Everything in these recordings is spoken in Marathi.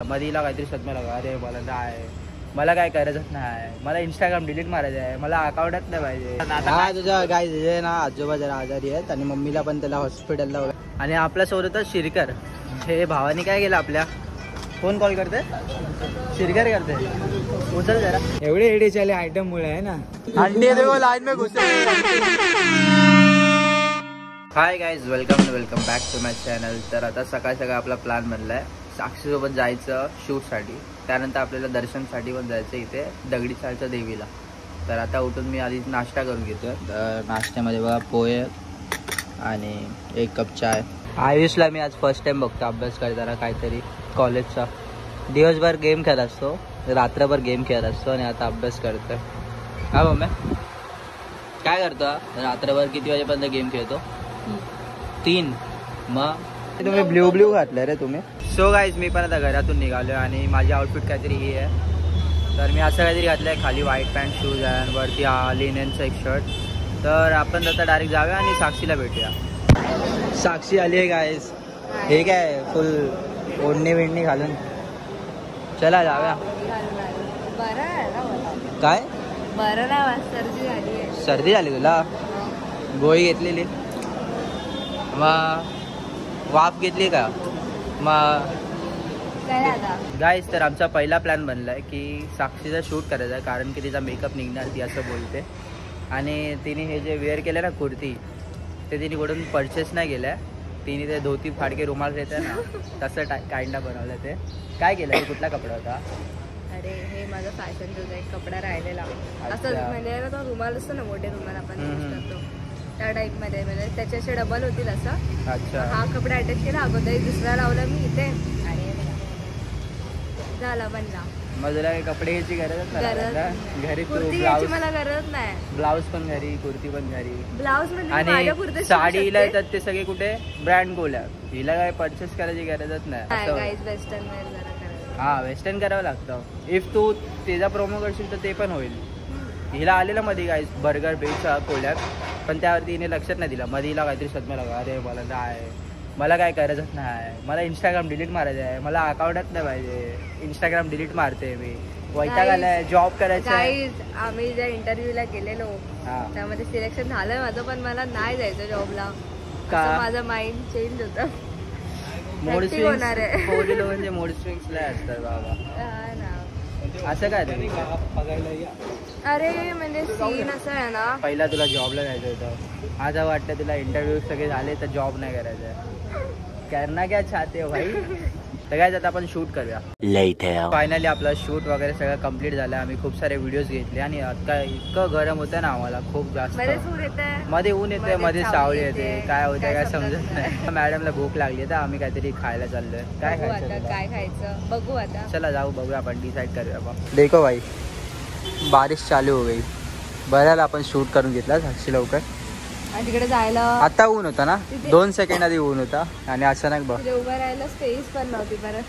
मधीला काहीतरी सदमा लागा, अरे मला नाही, मला काय करायचंच नाही, मला इंस्टाग्राम डिलीट मारायचं आहे, मला अकाउंटच नाही पाहिजे. हा तुझ्या काय ना आजोबा जरा आजारी आहेत आणि मम्मीला पण त्याला हॉस्पिटलला वगैरे. आणि आपल्या सोबतच शिरकर हे भावानी काय केलं आपल्या. फोन कॉल करते शिरकर करते उचल जरा. एवढे एडे चले आयटम मुळे आहे ना. अंडे देखो लाइन में घुसे. Hi guys, welcome back to my channel. तर आता सकाळ सकाळ आपला प्लॅन बनलाय साक्षीसोबत जायचं शूटसाठी. त्यानंतर आपल्याला दर्शनसाठी पण जायचं इथे दगडी चाळच्या देवीला. तर आता उठून मी आधी नाश्ता करून घेतो. तर नाश्त्यामध्ये बघा पोहे आणि एक कप चाय. आयुषला मी आज फर्स्ट टाइम बघतो अभ्यास करताना काहीतरी कॉलेजचा. दिवसभर गेम खेळत असतो, रात्रभर गेम खेळत असतो आणि आता अभ्यास करतोय. हा मम्मी काय करतो? रात्रभर किती वाजेपर्यंत गेम खेळतो? 3. मग तुम्ही ब्ल्यू घातलं रे तुम्ही. सो गाईज मी पण आता घरातून निघालो आणि माझी आउटफिट काहीतरी ही आहे. तर मी असं काहीतरी घातलं आहे, खाली व्हाईट पॅन्ट शूज आहे आणि वरती लिनेनचं एक शर्ट. तर आपण आता डायरेक्ट जाऊया आणि साक्षीला भेटूया. साक्षी आली आहे गाईज. हे काय फुल ओढणी विणणी घालून. चला जाऊया. काय बरं नाही, सर्दी झाली. सर्दी झाली तुला? गोळी घेतलेली? मग वाफ घेतली का? मग गाईज तर आमचा पहिला प्लॅन बनला आहे की साक्षीचा शूट करायचा आहे, कारण की तिचा मेकअप निघणार ती असं बोलते. आणि तिने हे जे वेअर केलं ना कुर्ती, ते तिने कुठून परचेस नाही केलं आहे. तिने ते धोती फाडके रुमाल येते ना तसं काइंडा बनवलं. ते काय केलं? हे कुठला कपडा होता? अरे हे माझा फॅशन शोचा एक कपडा राहिलेला. असं म्हणजे तो रुमाल असतो ना, मोठे रुमाल आपण यूज करतो त्या टाईप मध्ये, म्हणजे त्याच्याशी डबल होतील असं. अच्छा. हा कपडा अटॅच केला अगोदर, दुसरा लावला मी इथे आणि झाला बनला. मग तुला कपडे घ्यायची गरजच नाही घरी? कुर्ती घ्यायची मला गरज नाही. ब्लाऊज पण घरी, कुर्ती पण घरी. ब्लाऊज आणि साडीला येतात ते सगळे कुठे ब्रँड गोल्या. हिला काय परचेस करायची गरजच नाही. वेस्टर्न वेअर जरा करायचं. हा वेस्टर्न करावं लागतं. इफ तू त्याचा प्रोमो करशील तर ते पण होईल. हिला आलेलं मध्ये गाईज बर्गर बेचा कोल्यात, पण त्यावरती हिने लक्षात नाही दिला. मध्ये हिला काहीतरी सदमा लागा, अरे मला नाही, मला काय करायचंच नाही, मला इंस्टाग्राम डिलीट मारायचं आहे, मला अकाउंटच नाही पाहिजे, इंस्टाग्राम डिलीट मारते मी, वैताग आलाय, जॉब करायचं आहे. आम्ही ज्या इंटरव्ह्यूला गेलेलो त्यामध्ये सिलेक्शन झालंय माझं, पण मला नाही जायचं जॉबला. माझं माइंड चेंज होतं. मूड स्विंग्स म्हणजे मूड स्विंग्स लय असतात बाबा. असं काय अरे म्हणजे सीन असं आहे ना, पहिला तुला जॉबला जायचं होतं, आता वाटतं तुला इंटरव्ह्यू सगळे झाले तर जॉब नाही करायचं. करना क्या चाहते हो भाई? तर काय आता आपण शूट करूया. फायनली आपला शूट वगैरे सगळं कम्प्लीट झालं. आम्ही खूप सारे व्हिडिओज घेतले आणि आता इतकं गरम होतं ना आम्हाला, खूप जास्त. मध्ये ऊन येते, मध्ये सावली येते, काय होतं काय समजत नाही. मॅडमला भूक लागली तर आम्ही काहीतरी खायला चाललोय. काय खायचं बघू आता. चला जाऊ बघूया, आपण डिसाईड करूया. देखो भाई बारिश चालू हो गई. बऱ्याला आपण शूट करून घेतला साक्षी लवकर. तिकडे जायला आता ऊन होता ना, 2 सेकंड आधी ऊन होता आणि अचानक बघ उभं राहायला स्पेस पण नव्हती. बरं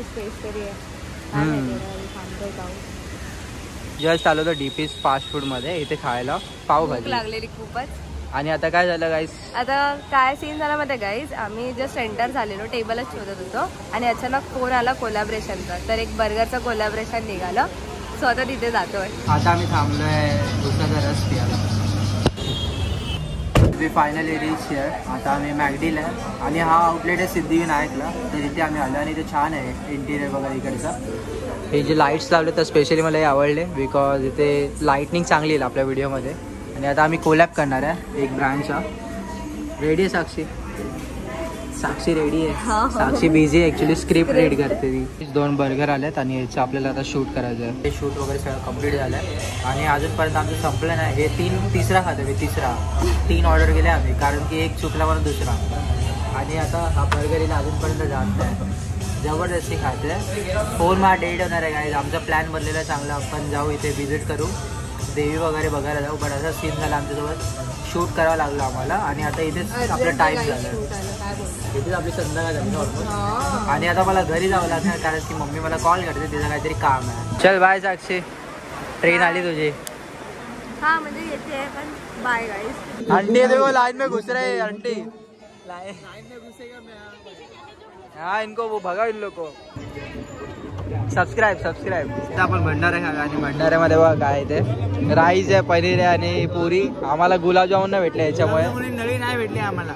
स्पेस तरी जस्ट आलो होतो डीपीज फास्ट फूड मध्ये इथे खायला पावभाजी लागलेली खूपच. आणि आता काय झालं गाईज, आता काय सीन झाला मध्ये गाईज, आम्ही जस्ट एंटर झालेलो, टेबलच शोधत होतो आणि अचानक फोन आला कोलॅबरेशनचा. तर एक बर्गरचं कोलॅबरेशन निघालं. सो आता तिथे जातोय. आता आम्ही थांबलोय दुसऱ्याचा रस पियाला. We finally reach here. आता आम्ही मॅगडीला आहे आणि हा आउटलेट आहे सिद्धिविनायकला. तर तिथे आम्ही आलो आणि ते छान आहे इंटिरियर वगैरे इकडचं. हे जे लाईट्स लावले तर स्पेशली मला हे आवडले, बिकॉज इथे लाईटनिंग चांगली येईल आपल्या व्हिडिओमध्ये. आणि आता आम्ही कोलॅब करणार आहे एक ब्रँडचा. रेडी आहे साक्षी? साक्षी रेडी आहे. साक्षी बिझी आहे ॲक्च्युली, स्क्रिप्ट रीड करते ती. 2 बर्गर आलेत आणि याचं आपल्याला आता शूट करायचं आहे. हे शूट वगैरे सगळं कम्प्लीट झालं आहे आणि अजूनपर्यंत आमचं संपलं नाही. हे तिसरा खातो मी. 3 ऑर्डर केले आम्ही, कारण की एक चुकला म्हणून दुसरा. आणि आता हा बर्गर येईल अजूनपर्यंत जात नाही. जबरदस्ती खाते. फोन मला डेट होणार आहे काय. आमचा प्लॅन बनलेला आहे चांगला, आपण जाऊ इथे व्हिजिट करू, देवी वगैरे बघायला जाऊ. पण असा सीन झाला आमच्यासोबत, शूट करावं लागलं आम्हाला. आणि आता इथेच आपलं टाईम झालं, इथेच आपली संध्याकाळ झाली ऑलमोस्ट. आणि आता मला घरी जावं लागणार, कारण की मम्मी मला कॉल करते, तिचं काहीतरी काम आहे. चल बाय साक्षी, ट्रेन आली तुझी. हा म्हणजे येते पण बाय गाईस. आंटी देखो लाइन में घुस रहे हैं. आंटी लाइन में घुसेगा मैं. हाँ इनको वो भगा इन लोग को सबस्क्राईब आपण भंडारा खा आणि भंडाऱ्यामध्ये बघा काय ते राईस आहे पनीर आहे आणि पुरी आम्हाला गुलाबजामुन नाही भेटले याच्यामुळे नळी नाही भेटली आम्हाला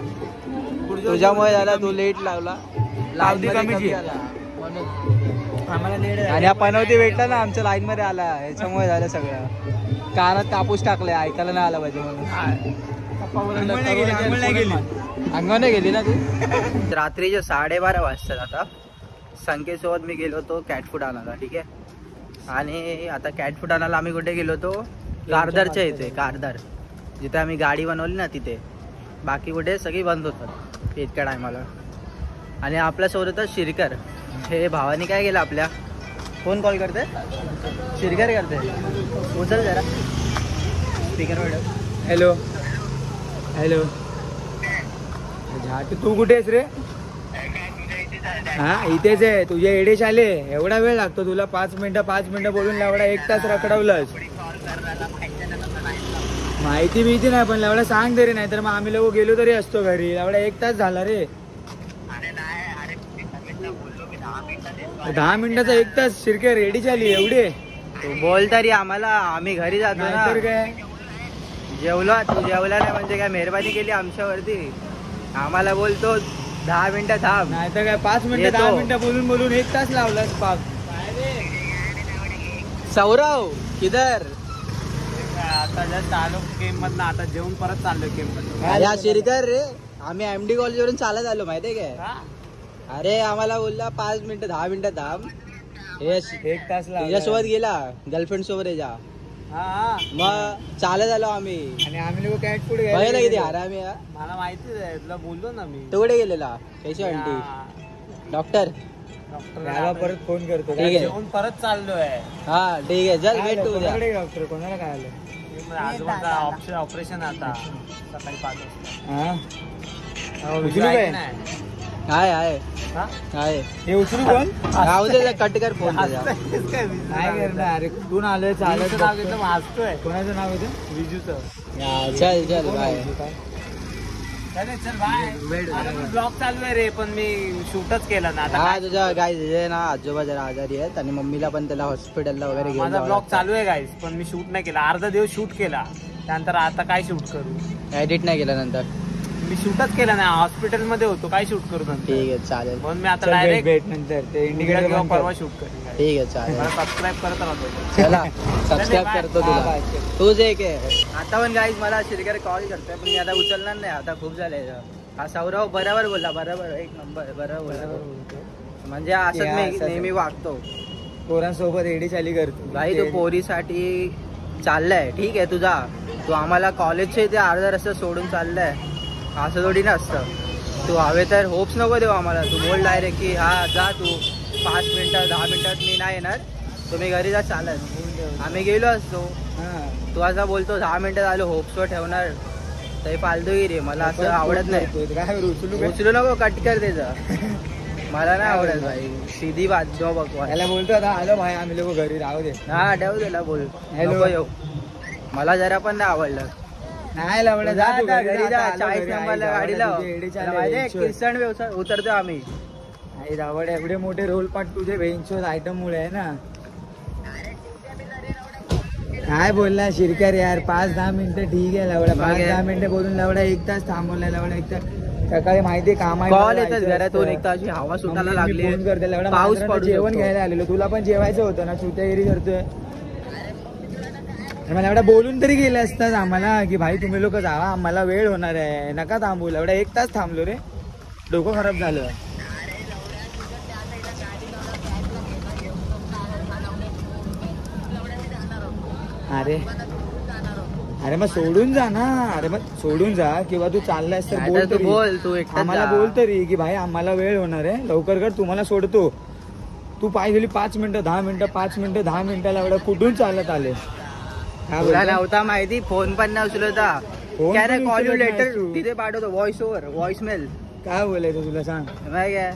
तुझ्यामुळे झाला तू लेट लावला कमी आला आम्हाला लेट आणि हा पनवती भेटला ना आमच्या लाईन मध्ये आला याच्यामुळे झालं सगळं कानात कापूस टाकले ऐकायला नाही आला पाहिजे म्हणून अंगण गेली ना तू रात्रीचे 12:30 वाजतात आता संकेतसोबत मी गेलो होतो कॅट फूड आणायला ठीक आहे आणि आता कॅट फूड आणायला आम्ही कुठे गेलो होतो कारदारच्या इथे कारदार जिथे आम्ही गाडी बनवली ना तिथे बाकी कुठे सगळी बंद होतात इतक्या टायमाला आणि आपल्यासोबत होतं शिरकर हे भावानी काय केलं आपल्या फोन कॉल करते शिरकर करते उचल जरा स्पीकर मॅडम हॅलो हॅलो तू कुठे आहेस रे हा इथेच आहे तुझे एडेश आले एवढा वेळ लागतो तुला 5 मिनिटं बोलून लावडा 1 तास रखडवलंस माहिती भीती नाही पण लावडा सांग तरी नाही तर मग आम्ही लोक गेलो तरी असतो घरी लावडा 1 तास झाला रे 10 मिनिटाचा 1 तास शिरके रेडी झाली एवढे तू बोल तरी आम्हाला आम्ही घरी जातो ना तर काय जेवला तू जेवला नाही म्हणजे काय मेहरबानी केली आमच्यावरती आम्हाला बोलतो 10 मिनिटं थांब नाही तर काय 5 मिनिटं 10 मिनिटं बोलून 1 तास लावलास पाक सौरव किधर आता जस्ट आलो गेम मधनं आता जेवून परत चाललो गेम अरे शिरकर रे आम्ही MD कॉलेजवरून चालत आलो माहितीये काय अरे आम्हाला बोलला 5 मिनिटं 10 मिनिटं थांब 1 तास तुझ्यासोबत गेला गर्लफ्रेंड सोबत याच्या मग चालत आलो आम्ही आणि आम्ही लोक कॅट फूड बघायला किती अरे आम्ही मला माहितीच आहे तुला बोललो ना मी तू कुठे गेलेला कशी आंटी डॉक्टर परत फोन करतो ठीक आहे जेवून परत चाललोय हा ठीक आहे चल भेट तू उद्या डॉक्टर कोणाला काय आलं आजोबांचा ऑपरेशन आता सकाळी 5 वाजता आहे हे उचलू कोण राहू दे कट कर फोन काय करणार अरे कुठून आलोय चालत नाव घेतलं हसतोय कोणाचं नाव होतं विजूचं चल बाय चल बाय ब्लॉग चालू आहे रे पण मी शूटच केला ना हा तुझ्या गाय ना आजोबा जरा आजारी आहेत आणि मम्मीला पण त्याला हॉस्पिटलला वगैरे घेऊन माझा ब्लॉग चालू आहे गाईस पण मी शूट नाही केला अर्धा दिवस शूट केला त्यानंतर आता काय शूट करू एडिट नाही केलं नंतर मी शूटच केला नाही हॉस्पिटल मध्ये होतो काय शूट करू नंतर ठीक आहे चालेल म्हणून मी आता डायरेक्ट भेट नंतर ते इंडिकेटर किंवा परवा शूट करेन ठीक आहे चालेल सबस्क्राईब करत राहतो चला सबस्क्राईब करतो तुला तूच एक आहे आता पण गाईज मला शिरकर कॉल करतोय पण मी आता उचलणार नाही आता खूप झालंय हा सौरव बरोबर बोलला बरोबर 1 नंबर बरोबर बोलला म्हणजे असंच मी नेहमी वागतो पोरांसोबत एडी चाली करतो भाई तू पोरीसाठी चाललाय ठीक आहे तुझा तू आम्हाला कॉलेजच्या इथे अर्धा रस्ता सोडून चाललाय असं थोडी नसतं तू हवे तर होप्स नको देऊ आम्हाला तू बोल डायरेक्ट की हा जा तू 5 मिनिटं 10 मिनिटात मी नाही येणार तुम्ही घरी जा चालत आम्ही गेलो असतो तू असा बोलतो 10 मिनिटं झालं होप्सवर ठेवणार तर फालतूगिरी मला असं आवडत नाही उचलू नको कट कर त्याचं मला नाही आवडत भाई सीधी बात जो बघवा याला बोलतो आता आलो भाई आम्ही लोक घरी राहू दे हा ठेव त्याला बोल हॅलो येऊ मला जरा पण नाही आवडलं नाही लावलं जा घरी जा 40 नंबरला गाडी लाव किसन व्यवसाय उतरतो आम्ही रावड एवढे मोठे रोल पाट तुझे वेंचोज आयटम मुळे आहे ना काय बोलला शिरकर यार 5-10 मिनिटं ठीक आहे लावडा 5-10 मिनिटं बोलून लावडा 1 तास थांबवला लावडा 1 तास सकाळी माहिती काम कॉल येतात घरातून 1 तास हवा सुटायला लागली फोन करते लावडा पाऊस पडून जेवण घ्यायला आलेलो तुला पण जेवायचं होतं ना चुत्यागिरी करतोय मला एवढा बोलून तरी गेले असतात आम्हाला की भाई तुम्ही लोक जावा आम्हाला वेळ होणार आहे नका थांबू एवढा 1 तास थांबलो रे डोकं खराब झालं अरे मग सोडून जा ना अरे मग सोडून जा किंवा तू चाललायस तर बोल तू आम्हाला बोल तरी की भाई आम्हाला वेळ होणार आहे लवकर कर तुम्हाला सोडतो तू पाय गेली 5 मिनिटं 10 मिनिटं 5 मिनिटं 10 मिनिटाला एवढं कुठून चालत आले तुला नव्हता माहिती फोन पण नाही उचलता कॉल यू लेटर तिथे पाठवतो व्हॉइस मेल काय बोलायचं तुला सांग काय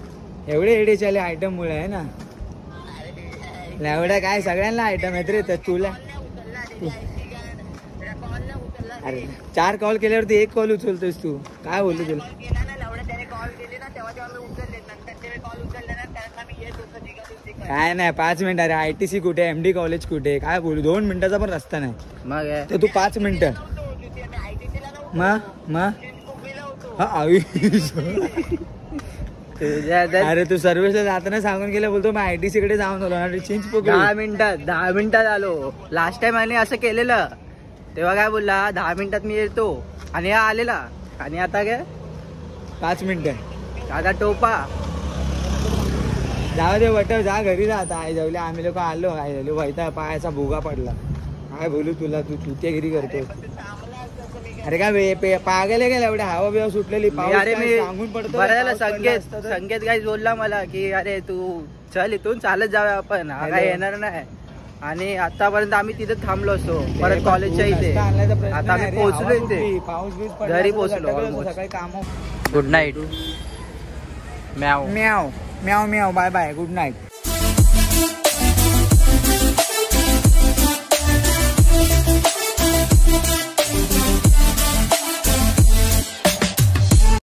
एवढे एडेचाले आयटम मुळे आहे ना एवढ्या काय सगळ्यांना आयटम आहेत रे तर तुला अरे 4 कॉल केल्यावरती 1 कॉल उचलतोस तू काय बोलतो तुला काय नाही 5 मिनिटं अरे ITC कुठे MD कॉलेज कुठे काय बोलू 2 मिनिटाचा पण रस्ता नाही मग तर तू 5 मिनिटं मग हा अरे तू सर्व्हिसला जाताना सांगून गेला बोलतो मग ITC कडे जाऊन आलो चेंज 10 मिनिटात आलो. लास्ट टाइम आम्ही असं केलेलं तेव्हा काय बोलला 10 मिनिटात मी येतो आणि हा आलेला आणि आता काय 5 मिनिटं आता टोपा जाऊ दे वटव जा घरी जा आता आई जाऊले आम्ही लोक आलो आई जाऊ वैता पायाचा भुगा पडला काय बोलू तुला तू चुत्यागिरी करतो अरे काय पागल गेला एवढ्या हवा बिवा सुटलेली अरे मी सांगून पडतो बरं संकेत काय बोलला मला की अरे तू चल इथून चालत जाऊया आपण काय येणार नाही आणि आतापर्यंत आम्ही तिथे थांबलो असतो परत कॉलेजच्या इथे आता आम्ही पोहोचलो इथे पाऊस घरी पोहोचलो सकाळी काम गुड नाईट म्याव म्याव म्याव म्याव बाय बाय गुड नाईट